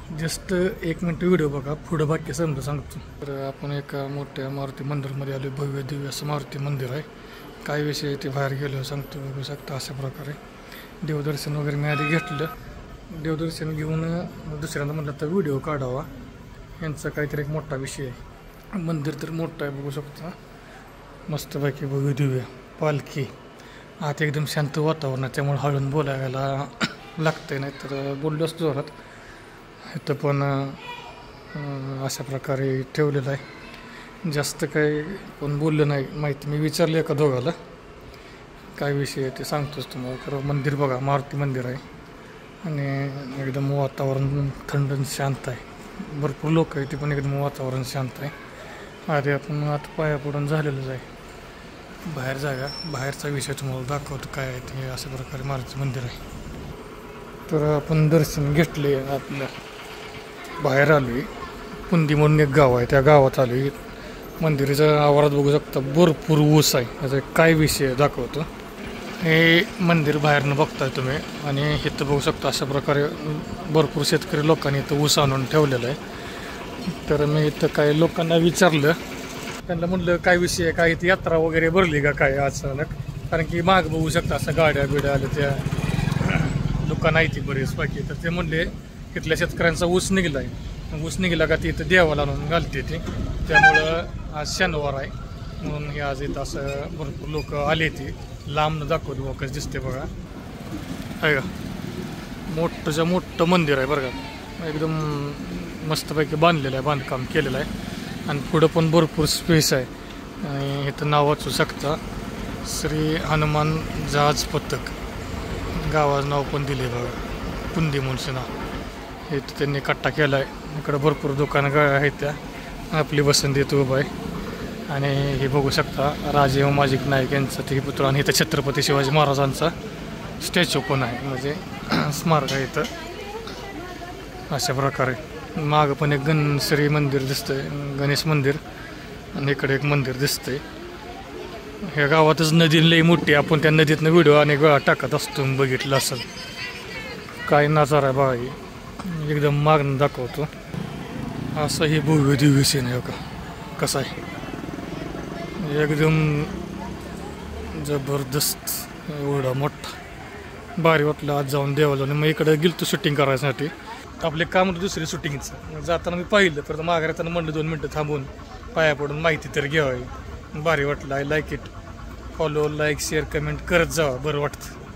Just 1 minute video बघा, पुढं बाकी समजा सांगतो. तर आपण एका मोठ्या मारुती मंदिरमध्ये आलो. भव्य दिव्य असं मारुती मंदिर आहे. काय विषय ते बाहेर गेलो सांगतो. बघू शकता अशा प्रकारे देवदर्शन वगैरे मी आधी घेतलं. देवदर्शन घेऊन दुसऱ्यांदा म्हटलं तर व्हिडिओ काढावा. यांचा काहीतरी एक मोठा विषय आहे. मंदिर तर मोठं आहे, बघू शकता. मस्तपैकी भव्य दिव्य पालखी. आत एकदम शांत वातावरण आहे, त्यामुळे हळून बोलायला लागतंय, नाही तर बोललोच जोरात. इथं पण अशा प्रकारे ठेवलेलं आहे. जास्त काही कोण बोललं नाही, माहिती मी विचारली एका दोघाला काय विषय आहे ते सांगतोच तुम्हाला. तर मंदिर बघा, मारुती मंदिर आहे आणि एकदम वातावरण थंड शांत आहे. भरपूर लोक आहे, ते पण एकदम वातावरण शांत आहे. आधी आपण आता पाया पडून झालेलंच आहे. बाहेर जागा, बाहेरचा विषय तुम्हाला दाखवतो काय आहे ते. अशा प्रकारे मारुती मंदिर आहे. तर आपण दर्शन घेतले. आपल्या बाहेर आलो. पुंदी म्हणून एक गाव आहे, त्या गावात आलो. मंदिराच्या आवारात बघू शकता भरपूर ऊस आहे. याचा काय विषय दाखवतो. हे मंदिर बाहेरनं बघताय तुम्ही आणि इथं बघू शकता अशा प्रकारे भरपूर शेतकरी लोकांनी इथं ऊस आणून ठेवलेलं आहे. तर मी इथं काही लोकांना विचारलं, त्यांना म्हटलं काय विषय आहे, काय इथं यात्रा वगैरे भरली का काय अचानक. कारण की माग बघू शकता असं गाड्या बिड्या आल्या, त्या दुकानं आहे ती बरीच बाकी. तर ते म्हणले तिथल्या शेतकऱ्यांचा ऊस निघला आहे. ऊस निघला का ती इथं देवाला आणून घालते ती. त्यामुळं आज शनिवार आहे म्हणून हे आज इथं असं भरपूर लोक आले. ती लांबनं दाखवतो बघा कसं दिसते बघा. आहे का मोठंच्या मोठं मंदिर आहे बरं का. एकदम मस्तपैकी बांधलेलं आहे, बांधकाम केलेलं आहे. आणि पुढं पण भरपूर स्पेस आहे. आणि इथं नाव वाचू शकता, श्री हनुमान जहाज पथक. गावाचं नाव पण दिले बघा, पुंदी म्हणून नाव. इथं त्यांनी कट्टा केला आहे. इकडं भरपूर दुकानं आहेत, त्या आपली बसंती इथं उभं आहे. आणि हे बघू शकता राजे उमाजी नाईक यांचा ते पुत्र. आणि इथं छत्रपती शिवाजी महाराजांचा स्टॅच्यू पण आहे, म्हणजे स्मारक आहे इथं. अशा प्रकारे मागं पण एक श्री मंदिर दिसतंय, गणेश मंदिर. आणि इकडे एक मंदिर दिसतंय. ह्या गावातच नदी लई मोठी. आपण त्या नदीतनं व्हिडिओ अनेक वेळा टाकत असतो, बघितलं असेल. काय नजारा आहे बघा, एकदम मागणं दाखवतो. असं हे भव्य दिव्य सीन आहे का, कसं आहे एकदम जबरदस्त. एवढा मोठा भारी वाटलं आज जाऊन देवाला. मग इकडे गेलो शूटिंग करायसाठी. आपले काम होतं दुसरी शूटिंगचं. जाताना मी पाहिलं, तर माघारी येताना म्हणलं 2 मिनटं थांबून पाया पडून माहिती तर घ्यावी. भारी वाटलं. I like it. Follow, like, share, comment करत जावा, बरं वाटतं.